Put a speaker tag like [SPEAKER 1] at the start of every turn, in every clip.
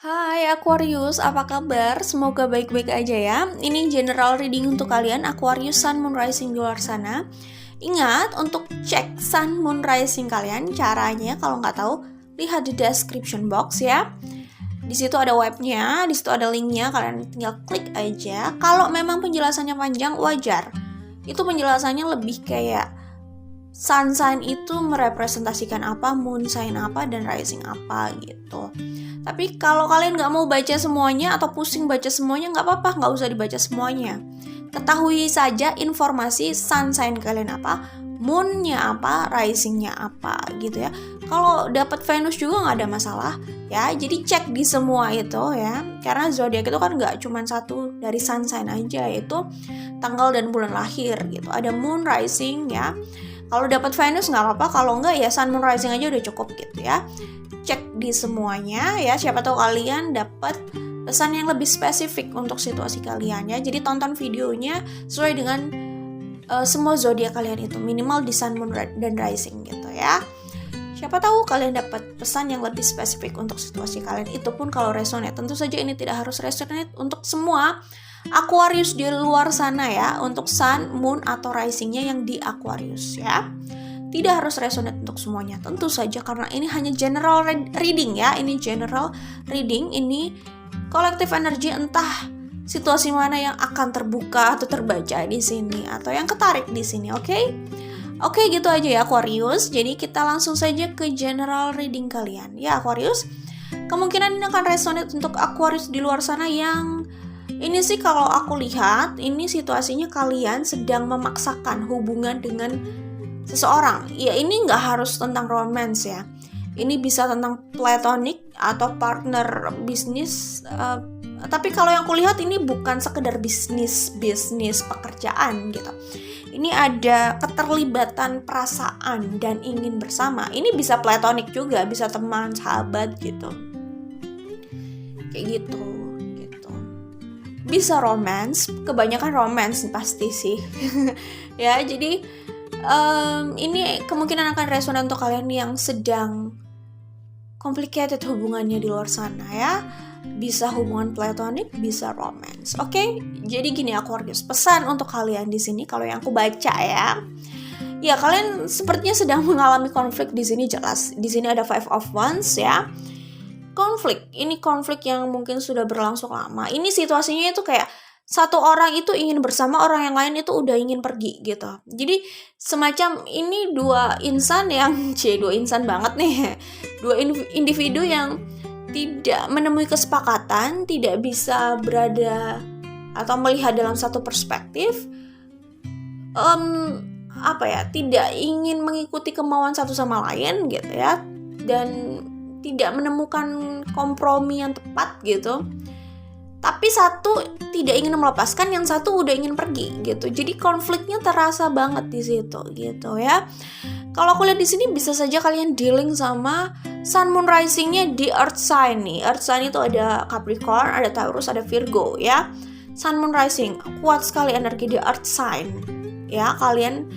[SPEAKER 1] Hai Aquarius, apa kabar? Semoga baik-baik aja ya. Ini general reading untuk kalian Aquarius Sun Moon Rising di luar sana. Ingat untuk cek Sun Moon Rising kalian, caranya kalau nggak tahu lihat di description box ya. Di situ ada webnya, di situ ada linknya, kalian tinggal klik aja. Kalau memang penjelasannya panjang wajar. Itu penjelasannya lebih kayak sun sign itu merepresentasikan apa, moon sign apa, dan rising apa gitu. Tapi kalau kalian nggak mau baca semuanya atau pusing baca semuanya, nggak apa-apa, nggak usah dibaca semuanya. Ketahui saja informasi sun sign kalian apa, moonnya apa, risingnya apa gitu ya. Kalau dapat Venus juga nggak ada masalah ya. Jadi cek di semua itu ya. Karena zodiak itu kan nggak cuma satu dari sun sign aja, yaitu tanggal dan bulan lahir gitu. Ada moon, rising ya. Kalau dapat Venus nggak apa-apa, kalau nggak ya Sun Moon Rising aja udah cukup gitu ya. Cek di semuanya ya, siapa tahu kalian dapat pesan yang lebih spesifik untuk situasi kalian ya. Jadi tonton videonya sesuai dengan semua zodiak kalian itu, minimal di Sun Moon dan Rising gitu ya. Siapa tahu kalian dapat pesan yang lebih spesifik untuk situasi kalian. Itu pun kalau resonate. Tentu saja ini tidak harus resonate untuk semua Aquarius di luar sana ya, untuk Sun, Moon, atau Rising-nya yang di Aquarius ya. Tidak harus resonate untuk semuanya, tentu saja karena ini hanya general reading ya. Ini general reading, ini collective energy, entah situasi mana yang akan terbuka atau terbaca di sini atau yang ketarik di sini, oke? Oke, gitu aja ya Aquarius. Jadi kita langsung saja ke general reading kalian ya Aquarius. Kemungkinan ini akan resonate untuk Aquarius di luar sana yang ini sih kalau aku lihat, ini situasinya kalian sedang memaksakan hubungan dengan seseorang. Ya ini nggak harus tentang romance ya. Ini bisa tentang platonic atau partner bisnis. Tapi kalau yang aku lihat ini bukan sekedar bisnis pekerjaan gitu. Ini ada keterlibatan perasaan dan ingin bersama. Ini bisa platonic juga, bisa teman, sahabat gitu. Kayak gitu. Bisa romance, kebanyakan romance pasti sih. Ya, jadi ini kemungkinan akan resonate untuk kalian yang sedang complicated hubungannya di luar sana ya. Bisa hubungan platonik, bisa romance. Oke, jadi gini Aquarius, pesan untuk kalian di sini kalau yang aku baca ya. Ya, kalian sepertinya sedang mengalami konflik di sini jelas. Di sini ada Five of Wands ya. Konflik, ini konflik yang mungkin sudah berlangsung lama. Ini situasinya itu kayak satu orang itu ingin bersama, orang yang lain itu udah ingin pergi gitu. Jadi semacam ini dua insan yang dua insan banget nih. Dua individu yang tidak menemui kesepakatan, tidak bisa berada atau melihat dalam satu perspektif. Tidak ingin mengikuti kemauan satu sama lain gitu ya. Dan tidak menemukan kompromi yang tepat gitu. Tapi satu tidak ingin melepaskan, yang satu udah ingin pergi gitu. Jadi konfliknya terasa banget di situ gitu ya. Kalau aku lihat di sini bisa saja kalian dealing sama Sun Moon Rising-nya di Earth sign nih. Earth sign itu ada Capricorn, ada Taurus, ada Virgo ya. Sun Moon Rising kuat sekali energi di Earth sign. Ya, kalian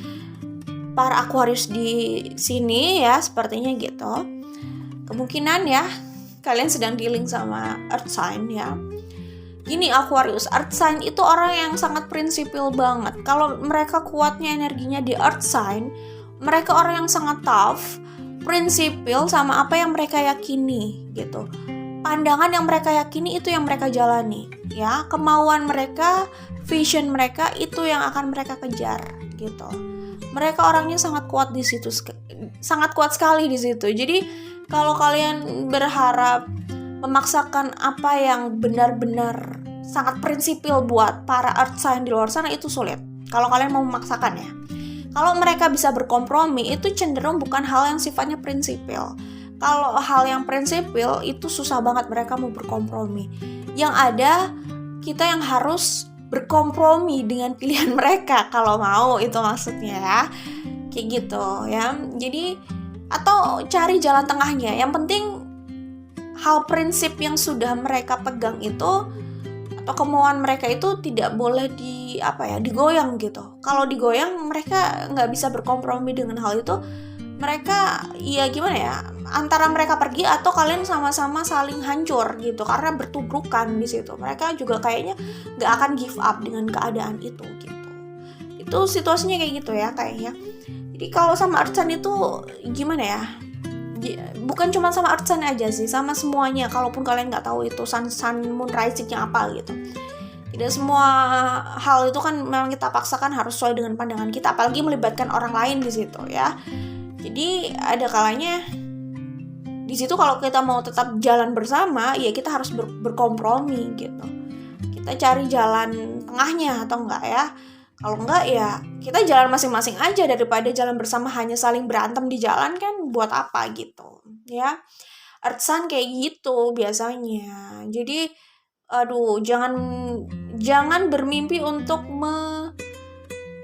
[SPEAKER 1] para Aquarius di sini ya sepertinya gitu. Kemungkinan ya kalian sedang dealing sama earth sign ya. Gini Aquarius, earth sign itu orang yang sangat prinsipil banget. Kalau mereka kuatnya energinya di earth sign, mereka orang yang sangat tough, prinsipil sama apa yang mereka yakini gitu. Pandangan yang mereka yakini itu yang mereka jalani ya. Kemauan mereka, vision mereka itu yang akan mereka kejar gitu. Mereka orangnya sangat kuat di situ, sangat kuat sekali di situ. Jadi kalau kalian berharap memaksakan apa yang benar-benar sangat prinsipil buat para earth sign di luar sana, itu sulit. Kalau kalian mau memaksakan ya. Kalau mereka bisa berkompromi, itu cenderung bukan hal yang sifatnya prinsipil. Kalau hal yang prinsipil, itu susah banget mereka mau berkompromi. Yang ada, kita yang harus berkompromi dengan pilihan mereka kalau mau, itu maksudnya ya. Kayak gitu ya. Jadi atau cari jalan tengahnya. Yang penting hal prinsip yang sudah mereka pegang itu atau kemauan mereka itu tidak boleh digoyang gitu. Kalau digoyang mereka nggak bisa berkompromi dengan hal itu. Mereka ya gimana ya, antara mereka pergi atau kalian sama-sama saling hancur gitu, karena bertubrukan di situ. Mereka juga kayaknya nggak akan give up dengan keadaan itu gitu. Itu situasinya kayak gitu ya kayaknya. Jadi kalau sama Earth Sign itu gimana ya? Bukan cuma sama Earth Sign aja sih, sama semuanya. Kalaupun kalian nggak tahu itu Sun Moon Rising-nya apa gitu. Tidak semua hal itu kan memang kita paksakan harus sesuai dengan pandangan kita, apalagi melibatkan orang lain di situ ya. Jadi ada kalanya di situ kalau kita mau tetap jalan bersama, ya kita harus berkompromi gitu. Kita cari jalan tengahnya atau enggak ya. Kalau enggak ya kita jalan masing-masing aja, daripada jalan bersama hanya saling berantem di jalan, kan buat apa gitu ya. Earth Sign kayak gitu biasanya. Jadi jangan bermimpi untuk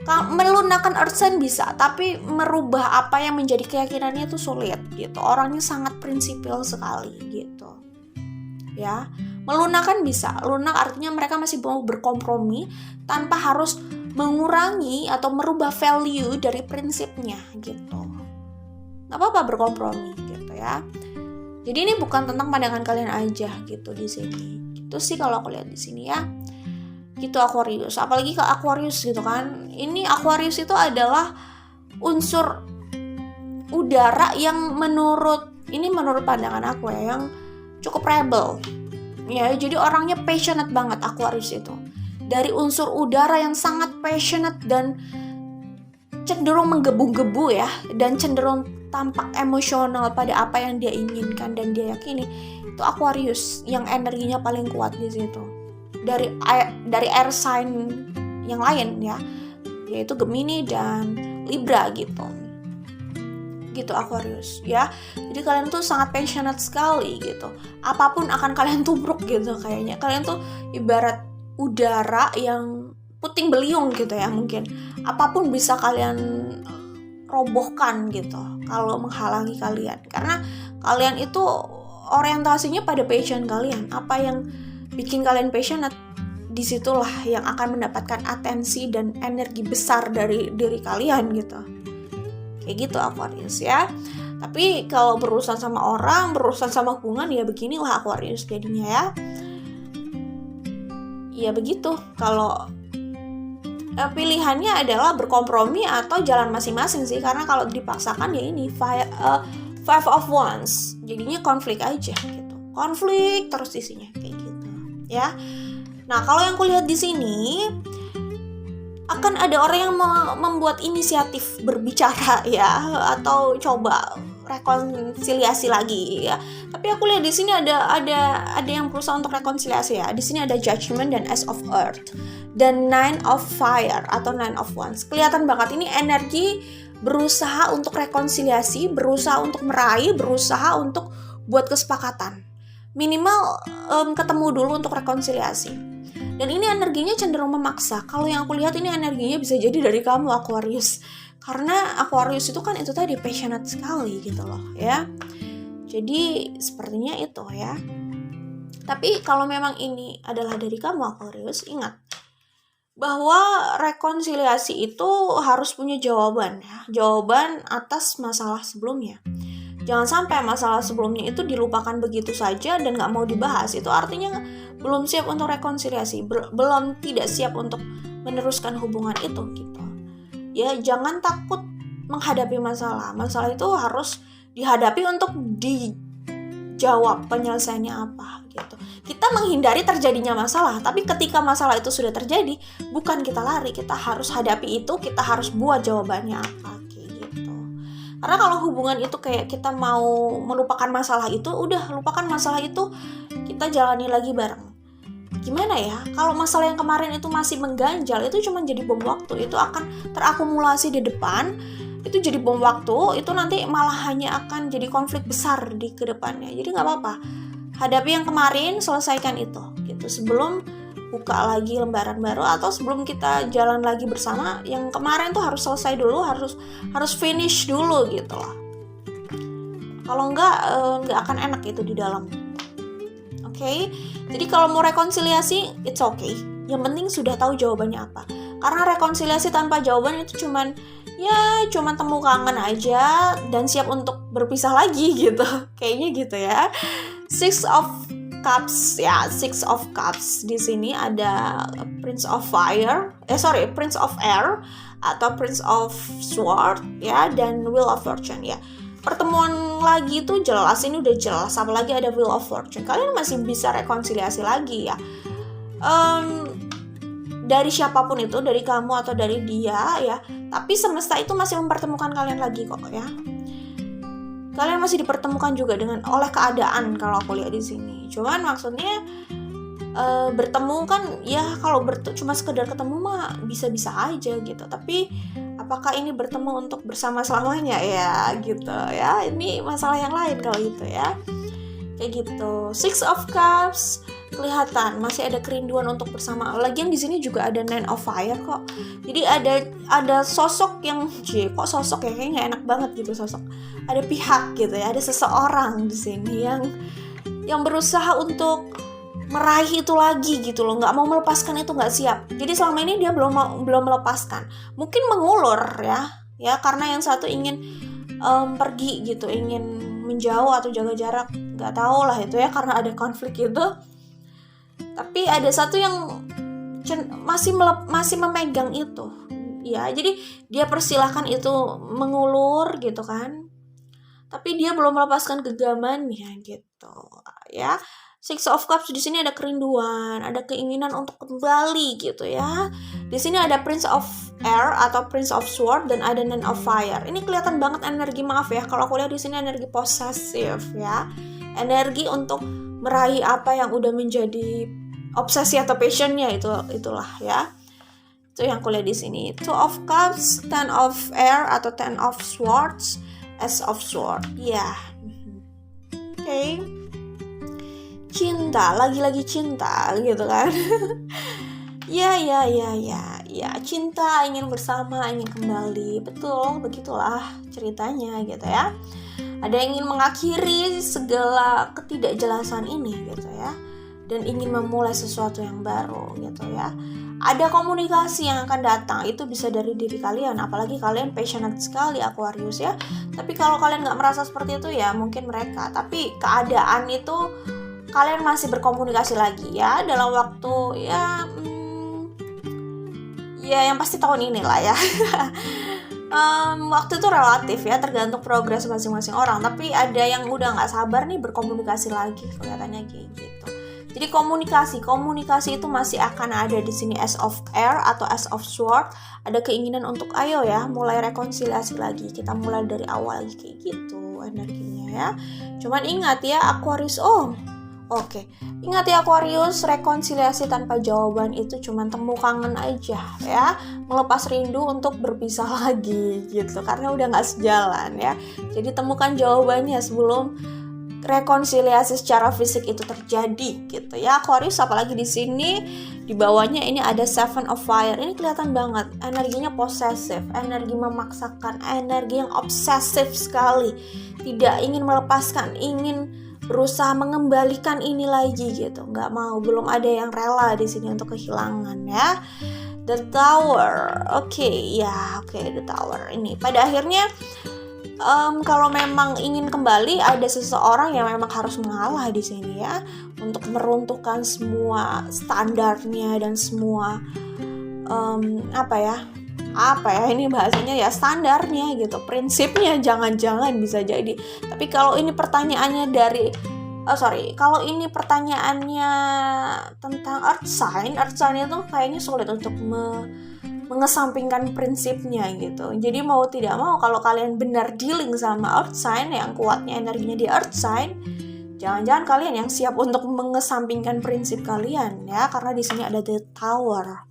[SPEAKER 1] melunakkan Earth Sign bisa, tapi merubah apa yang menjadi keyakinannya itu sulit gitu. Orangnya sangat prinsipil sekali gitu ya. Melunakan bisa, lunak artinya mereka masih mau berkompromi tanpa harus mengurangi atau merubah value dari prinsipnya gitu. Gak apa-apa berkompromi gitu ya. Jadi ini bukan tentang pandangan kalian aja gitu di sini. Itu sih kalau aku lihat di sini ya. Gitu Aquarius. Apalagi ke Aquarius gitu kan. Ini Aquarius itu adalah unsur udara yang menurut pandangan aku ya, yang cukup rebel. Ya, jadi orangnya passionate banget Aquarius itu. Dari unsur udara yang sangat passionate dan cenderung menggebu-gebu ya, dan cenderung tampak emosional pada apa yang dia inginkan dan dia yakini, itu Aquarius yang energinya paling kuat di situ. Dari air sign yang lain ya, yaitu Gemini dan Libra gitu Aquarius ya. Jadi kalian tuh sangat passionate sekali gitu. Apapun akan kalian tubruk gitu kayaknya. Kalian tuh ibarat udara yang puting beliung gitu ya mungkin. Apapun bisa kalian robohkan gitu kalau menghalangi kalian. Karena kalian itu orientasinya pada passion kalian. Apa yang bikin kalian passionate, disitulah yang akan mendapatkan atensi dan energi besar dari diri kalian gitu. Kayak gitu Aquarius ya. Tapi kalau berurusan sama orang, berurusan sama hubungan, ya beginilah Aquarius jadinya ya. Ya begitu. Kalau pilihannya adalah berkompromi atau jalan masing-masing sih. Karena kalau dipaksakan ya ini Five of Wands, jadinya konflik aja gitu. Konflik terus isinya kayak gitu ya. Nah, kalau yang kulihat di sini akan ada orang yang membuat inisiatif berbicara ya, atau coba rekonsiliasi lagi ya. Tapi aku lihat di sini ada yang berusaha untuk rekonsiliasi ya. Di sini ada Judgment dan Ace of Earth dan Nine of Fire atau Nine of Wands. Kelihatan banget ini energi berusaha untuk rekonsiliasi, berusaha untuk meraih, berusaha untuk buat kesepakatan. Minimal ketemu dulu untuk rekonsiliasi. Dan ini energinya cenderung memaksa. Kalau yang aku lihat ini energinya bisa jadi dari kamu Aquarius. Karena Aquarius itu kan itu tadi passionate sekali gitu loh ya. Jadi sepertinya itu ya. Tapi kalau memang ini adalah dari kamu Aquarius, ingat bahwa rekonsiliasi itu harus punya jawaban ya. Jawaban atas masalah sebelumnya. Jangan sampai masalah sebelumnya itu dilupakan begitu saja dan gak mau dibahas. Itu artinya belum siap untuk rekonsiliasi, belum tidak siap untuk meneruskan hubungan itu gitu. Ya jangan takut menghadapi masalah. Masalah itu harus dihadapi untuk dijawab penyelesaiannya apa gitu. Kita menghindari terjadinya masalah, tapi ketika masalah itu sudah terjadi, bukan kita lari, kita harus hadapi itu, kita harus buat jawabannya apa. Karena kalau hubungan itu kayak kita mau melupakan masalah itu, udah lupakan masalah itu, kita jalani lagi bareng. Gimana ya, kalau masalah yang kemarin itu masih mengganjal, itu cuma jadi bom waktu, itu akan terakumulasi di depan, itu jadi bom waktu, itu nanti malah hanya akan jadi konflik besar di kedepannya. Jadi gak apa-apa, hadapi yang kemarin, selesaikan itu gitu, sebelum buka lagi lembaran baru atau sebelum kita jalan lagi bersama. Yang kemarin tuh harus selesai dulu, harus finish dulu gitu loh. Kalau enggak akan enak itu di dalam. Oke? Jadi kalau mau rekonsiliasi, it's okay. Yang penting sudah tahu jawabannya apa. Karena rekonsiliasi tanpa jawaban itu cuman temu kangen aja dan siap untuk berpisah lagi gitu. Kayaknya gitu ya. Six of Cups ya, Six of Cups. Di sini ada Prince of Air atau Prince of Sword ya, dan Wheel of Fortune ya. Pertemuan lagi itu jelas, ini udah jelas, apalagi ada Wheel of Fortune. Kalian masih bisa rekonsiliasi lagi ya. Dari siapapun itu, dari kamu atau dari dia ya. Tapi semesta itu masih mempertemukan kalian lagi kok ya. Kalian masih dipertemukan juga oleh keadaan kalau aku lihat di sini. Cuman maksudnya bertemu kan ya, kalau cuma sekedar ketemu mah bisa-bisa aja gitu. Tapi apakah ini bertemu untuk bersama selamanya ya gitu ya. Ini masalah yang lain kalau itu ya. Kayak gitu. Six of Cups kelihatan masih ada kerinduan untuk bersama. Lagian di sini juga ada Nine of Fire kok. Jadi ada sosok yang kok sosok ya, kayaknya enak banget gitu sosok. Ada pihak gitu ya, ada seseorang di sini yang berusaha untuk meraih itu lagi gitu loh, nggak mau melepaskan itu, nggak siap. Jadi selama ini dia belum melepaskan. Mungkin mengulur ya karena yang satu ingin pergi gitu, ingin menjauh atau jaga jarak, nggak tahu lah itu ya, karena ada konflik itu. Tapi ada satu yang masih memegang itu ya, jadi dia persilahkan itu mengulur gitu kan, tapi dia belum melepaskan genggamannya gitu ya. Six of Cups di sini ada kerinduan, ada keinginan untuk kembali gitu ya. Di sini ada Prince of Air atau Prince of Sword dan ada Nine of Fire. Ini kelihatan banget energi, maaf ya, kalau aku lihat di sini energi posesif ya. Energi untuk meraih apa yang udah menjadi obsesi atau passionnya itulah ya. Itu yang aku lihat di sini. Two of Cups, Ten of Air atau Ten of Swords, Ace of Sword. Ya. Oke. Cinta, lagi-lagi cinta gitu kan. Ya, cinta, ingin bersama, ingin kembali. Betul, begitulah ceritanya gitu ya. Ada yang ingin mengakhiri segala ketidakjelasan ini gitu ya, dan ingin memulai sesuatu yang baru gitu ya. Ada komunikasi yang akan datang, itu bisa dari diri kalian, apalagi kalian passionate sekali Aquarius ya. Tapi kalau kalian nggak merasa seperti itu ya mungkin mereka, tapi keadaan itu kalian masih berkomunikasi lagi ya dalam waktu ya yang pasti tahun inilah ya. Waktu itu relatif ya, tergantung progres masing-masing orang. Tapi ada yang udah nggak sabar nih berkomunikasi lagi, kelihatannya kayak gitu. Jadi komunikasi itu masih akan ada di sini. Ace of Air atau Ace of Sword, ada keinginan untuk ayo ya mulai rekonsiliasi lagi, kita mulai dari awal lagi kayak gitu energinya ya. Cuman ingat ya Aquarius, ingat ya Aquarius, rekonsiliasi tanpa jawaban itu cuman temu kangen aja ya, melepas rindu untuk berpisah lagi gitu, karena udah nggak sejalan ya. Jadi temukan jawabannya sebelum rekonsiliasi secara fisik itu terjadi gitu ya Aquarius. Apalagi di sini di bawahnya ini ada Seven of Fire. Ini kelihatan banget energinya posesif, energi memaksakan, energi yang obsesif sekali, tidak ingin melepaskan, ingin berusaha mengembalikan ini lagi gitu, nggak mau, belum ada yang rela di sini untuk kehilangan ya. The Tower, The Tower ini pada akhirnya kalau memang ingin kembali, ada seseorang yang memang harus mengalah di sini ya, untuk meruntuhkan semua standarnya dan semua ini bahasanya ya, standarnya gitu, prinsipnya jangan-jangan bisa jadi. Tapi kalau ini pertanyaannya kalau ini pertanyaannya tentang Earth sign itu kayaknya sulit untuk mengesampingkan prinsipnya gitu. Jadi mau tidak mau, kalau kalian benar dealing sama Earth sign yang kuatnya energinya di Earth sign, jangan-jangan kalian yang siap untuk mengesampingkan prinsip kalian ya, karena di sini ada The Tower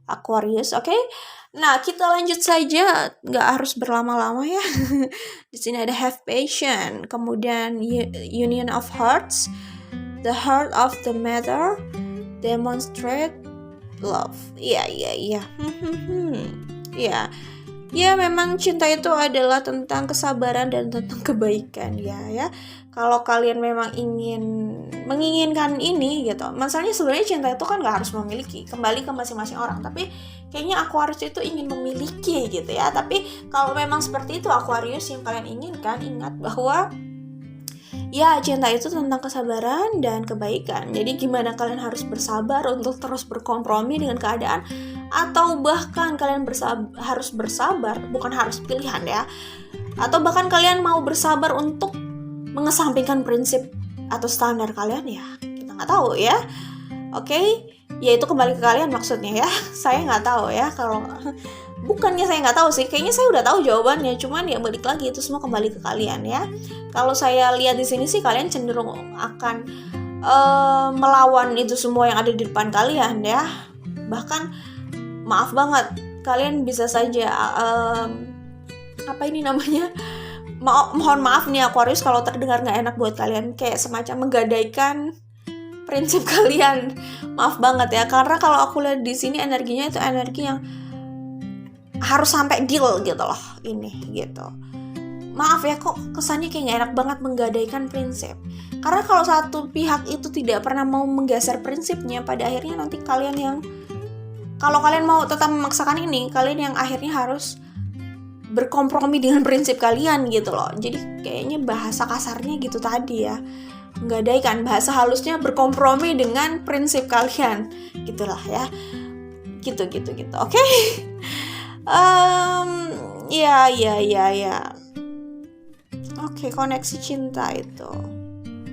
[SPEAKER 1] Aquarius. Oke. Nah, kita lanjut saja, nggak harus berlama-lama ya. Di sini ada Have Patience, kemudian Union of Hearts, The Heart of the Matter, Demonstrate Love. Iya. Ya, Ya memang cinta itu adalah tentang kesabaran dan tentang kebaikan ya. Kalau kalian memang menginginkan ini gitu. Masalahnya sebenarnya cinta itu kan nggak harus memiliki, kembali ke masing-masing orang. Tapi kayaknya Aquarius itu ingin memiliki gitu ya. Tapi kalau memang seperti itu Aquarius yang kalian inginkan, ingat bahwa ya cinta itu tentang kesabaran dan kebaikan. Jadi gimana kalian harus bersabar untuk terus berkompromi dengan keadaan, atau bahkan kalian harus bersabar, bukan harus pilihan ya, atau bahkan kalian mau bersabar untuk mengesampingkan prinsip atau standar kalian, ya kita nggak tahu ya. Oke, ya itu kembali ke kalian maksudnya ya. Saya nggak tahu ya, kalau bukannya saya nggak tahu sih, kayaknya saya udah tahu jawabannya, cuman ya balik lagi itu semua kembali ke kalian ya. Kalau saya lihat di sini sih kalian cenderung akan melawan itu semua yang ada di depan kalian ya. Bahkan maaf banget, kalian bisa saja mohon maaf nih Aquarius kalau terdengar nggak enak buat kalian, kayak semacam menggadaikan prinsip kalian. Maaf banget ya, karena kalau aku lihat di sini energinya itu energi yang harus sampai deal gitu loh ini gitu. Maaf ya, kok kesannya kayak gak enak banget menggadaikan prinsip. Karena kalau satu pihak itu tidak pernah mau menggeser prinsipnya, pada akhirnya nanti kalau kalian mau tetap memaksakan ini, kalian yang akhirnya harus berkompromi dengan prinsip kalian gitu loh. Jadi kayaknya bahasa kasarnya gitu tadi ya, menggadaikan, bahasa halusnya berkompromi dengan prinsip kalian gitulah ya. Gitu. Oke. Ya. Oke, koneksi cinta itu.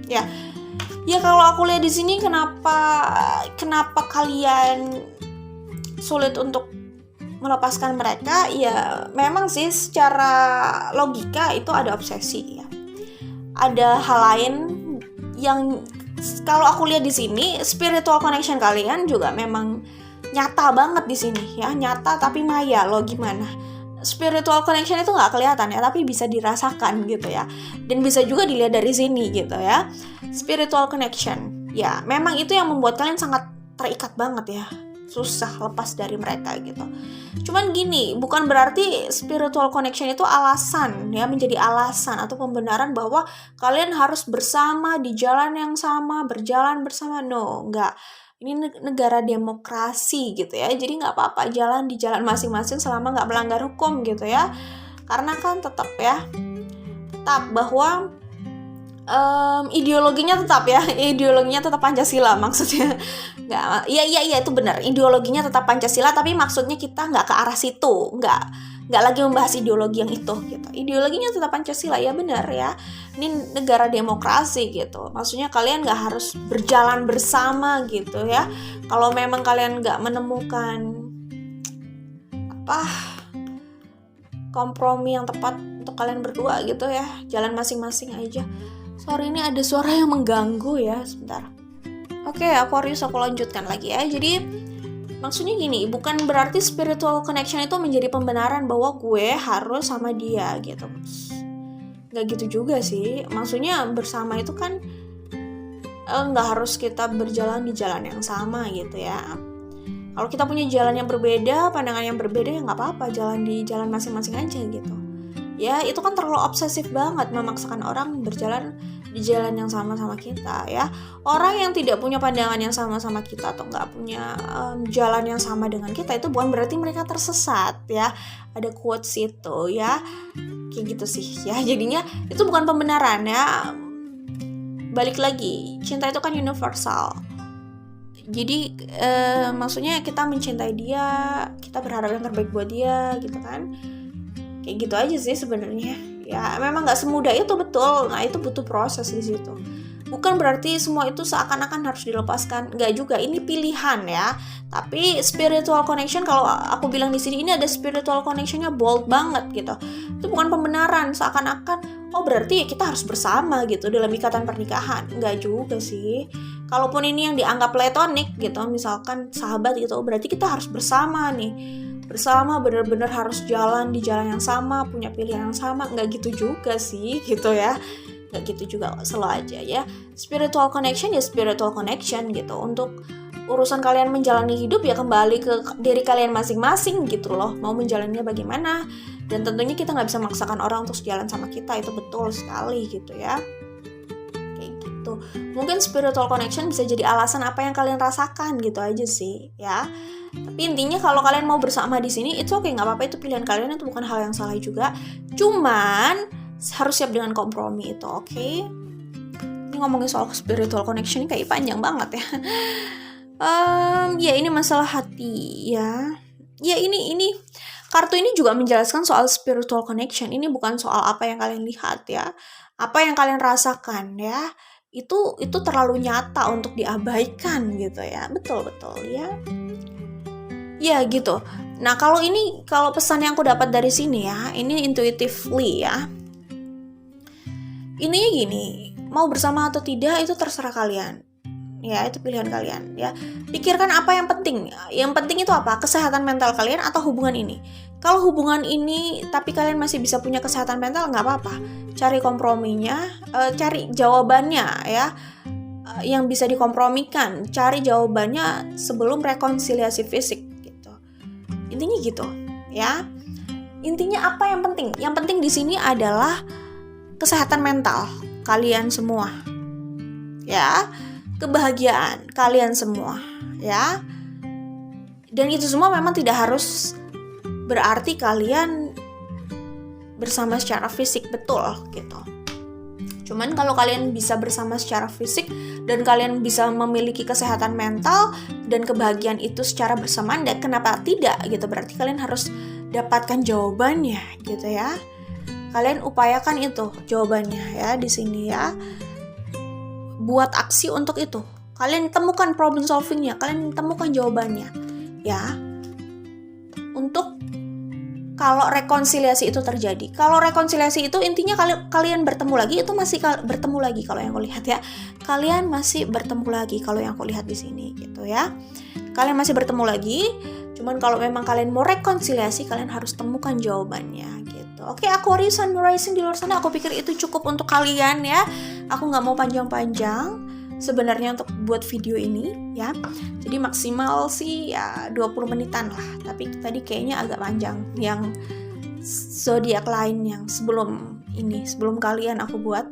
[SPEAKER 1] Ya kalau aku lihat di sini kenapa kalian sulit untuk melepaskan mereka, ya memang sih secara logika itu ada obsesi ya. Ada hal lain yang kalau aku lihat di sini, spiritual connection kalian juga memang nyata banget di sini ya, nyata tapi maya loh. Gimana? Spiritual connection itu nggak kelihatan ya, tapi bisa dirasakan gitu ya, dan bisa juga dilihat dari sini gitu ya. Spiritual connection ya memang itu yang membuat kalian sangat terikat banget ya, susah lepas dari mereka gitu. Cuman gini, bukan berarti spiritual connection itu alasan ya, menjadi alasan atau pembenaran bahwa kalian harus bersama di jalan yang sama, berjalan bersama. No, enggak. Ini negara demokrasi gitu ya, jadi nggak apa-apa jalan di jalan masing-masing selama nggak melanggar hukum gitu ya. Karena kan tetap bahwa ideologinya tetap Pancasila maksudnya. Nggak, iya itu benar, ideologinya tetap Pancasila, tapi maksudnya kita nggak ke arah situ, nggak lagi membahas ideologi yang itu gitu. Ideologinya tetap Pancasila, ya benar ya, ini negara demokrasi gitu. Maksudnya kalian nggak harus berjalan bersama gitu ya. Kalau memang kalian nggak menemukan kompromi yang tepat untuk kalian berdua gitu ya, jalan masing-masing aja. Sorry, ini ada suara yang mengganggu ya, sebentar. Oke, Aquarius, aku lanjutkan lagi ya. Jadi maksudnya gini, bukan berarti spiritual connection itu menjadi pembenaran bahwa gue harus sama dia gitu. Nggak gitu juga sih. Maksudnya bersama itu kan nggak harus kita berjalan di jalan yang sama gitu ya. Kalau kita punya jalan yang berbeda, pandangan yang berbeda, ya nggak apa-apa, jalan di jalan masing-masing aja gitu. Ya itu kan terlalu obsesif banget memaksakan orang berjalan di jalan yang sama-sama kita ya. Orang yang tidak punya pandangan yang sama-sama kita atau nggak punya jalan yang sama dengan kita, itu bukan berarti mereka tersesat ya. Ada quotes itu ya, kayak gitu sih ya. Jadinya itu bukan pembenaran ya. Balik lagi, cinta itu kan universal. Jadi maksudnya kita mencintai dia, kita berharap yang terbaik buat dia gitu kan. Kayak gitu aja sih sebenarnya. Ya memang nggak semudah itu, betul. Nah itu butuh proses di situ. Bukan berarti semua itu seakan-akan harus dilepaskan, nggak juga. Ini pilihan ya. Tapi spiritual connection, kalau aku bilang di sini, ini ada spiritual connectionnya bold banget gitu. Itu bukan pembenaran seakan-akan berarti ya kita harus bersama gitu dalam ikatan pernikahan. Nggak juga sih. Kalaupun ini yang dianggap platonik gitu, misalkan sahabat gitu, berarti kita harus bersama nih. Bersama benar-benar harus jalan di jalan yang sama, punya pilihan yang sama. Nggak gitu juga sih gitu ya. Nggak gitu juga, selalu aja ya. Spiritual connection ya spiritual connection gitu. Untuk urusan kalian menjalani hidup ya kembali ke diri kalian masing-masing gitu loh, mau menjalaninya bagaimana. Dan tentunya kita nggak bisa maksakan orang untuk sejalan sama kita, itu betul sekali gitu ya. Kayak gitu. Mungkin spiritual connection bisa jadi alasan apa yang kalian rasakan gitu aja sih ya. Tapi intinya kalau kalian mau bersama di sini, itu oke, nggak apa-apa, itu pilihan kalian, itu bukan hal yang salah juga. Cuman harus siap dengan kompromi itu, oke? Ini ngomongin soal spiritual connection ini kayak panjang banget ya. Ya ini masalah hati ya. Ya ini kartu ini juga menjelaskan soal spiritual connection. Ini bukan soal apa yang kalian lihat ya, apa yang kalian rasakan ya. Itu terlalu nyata untuk diabaikan gitu ya. Betul ya. Ya gitu. Nah kalau pesan yang aku dapat dari sini ya, ini intuitively ya. Intinya gini, mau bersama atau tidak itu terserah kalian. Ya, itu pilihan kalian ya. Pikirkan apa yang penting. Yang penting itu apa? Kesehatan mental kalian atau hubungan ini. Kalau hubungan ini tapi kalian masih bisa punya kesehatan mental, nggak apa-apa. Cari komprominya, cari jawabannya ya. Yang bisa dikompromikan, cari jawabannya sebelum rekonsiliasi fisik gitu. Intinya gitu ya. Intinya apa yang penting? Yang penting di sini adalah kesehatan mental kalian semua. Ya. Kebahagiaan kalian semua ya. Dan itu semua memang tidak harus berarti kalian bersama secara fisik, betul gitu. Cuman kalau kalian bisa bersama secara fisik dan kalian bisa memiliki kesehatan mental dan kebahagiaan itu secara bersamaan, dan kenapa tidak gitu, berarti kalian harus dapatkan jawabannya gitu ya. Kalian upayakan itu jawabannya ya di sini ya. Buat aksi untuk itu. Kalian temukan problem solvingnya, kalian temukan jawabannya ya. Untuk kalau rekonsiliasi itu terjadi. Kalau rekonsiliasi itu intinya kalian bertemu lagi, itu masih bertemu lagi kalau yang aku lihat ya. Kalian masih bertemu lagi kalau yang aku lihat di sini gitu ya. Kalian masih bertemu lagi. Cuman kalau memang kalian mau rekonsiliasi, kalian harus temukan jawabannya gitu. Oke, Aquarius Sun Rising di luar sana, aku pikir itu cukup untuk kalian ya. Aku nggak mau panjang-panjang sebenarnya untuk buat video ini ya. Jadi maksimal sih ya 20 menitan lah. Tapi tadi kayaknya agak panjang yang zodiak lain yang sebelum kalian aku buat.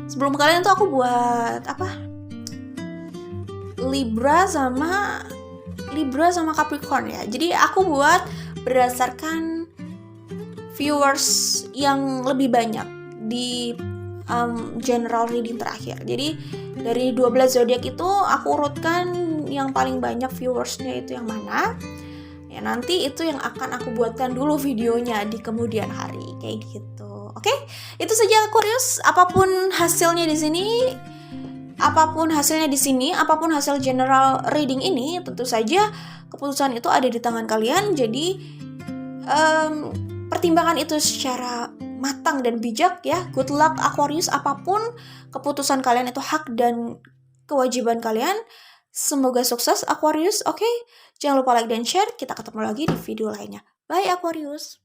[SPEAKER 1] Sebelum kalian tuh aku buat apa? Libra sama Capricorn ya. Jadi aku buat berdasarkan viewers yang lebih banyak di general reading terakhir. Jadi dari 12 zodiak itu aku urutkan yang paling banyak viewersnya itu yang mana. Ya nanti itu yang akan aku buatkan dulu videonya di kemudian hari kayak gitu. Oke? Itu saja Aquarius. Apapun hasilnya di sini, apapun hasil general reading ini, tentu saja keputusan itu ada di tangan kalian. Jadi pertimbangkan itu secara matang dan bijak ya. Good luck Aquarius, apapun keputusan kalian itu hak dan kewajiban kalian. Semoga sukses Aquarius, oke? Jangan lupa like dan share. Kita ketemu lagi di video lainnya. Bye Aquarius.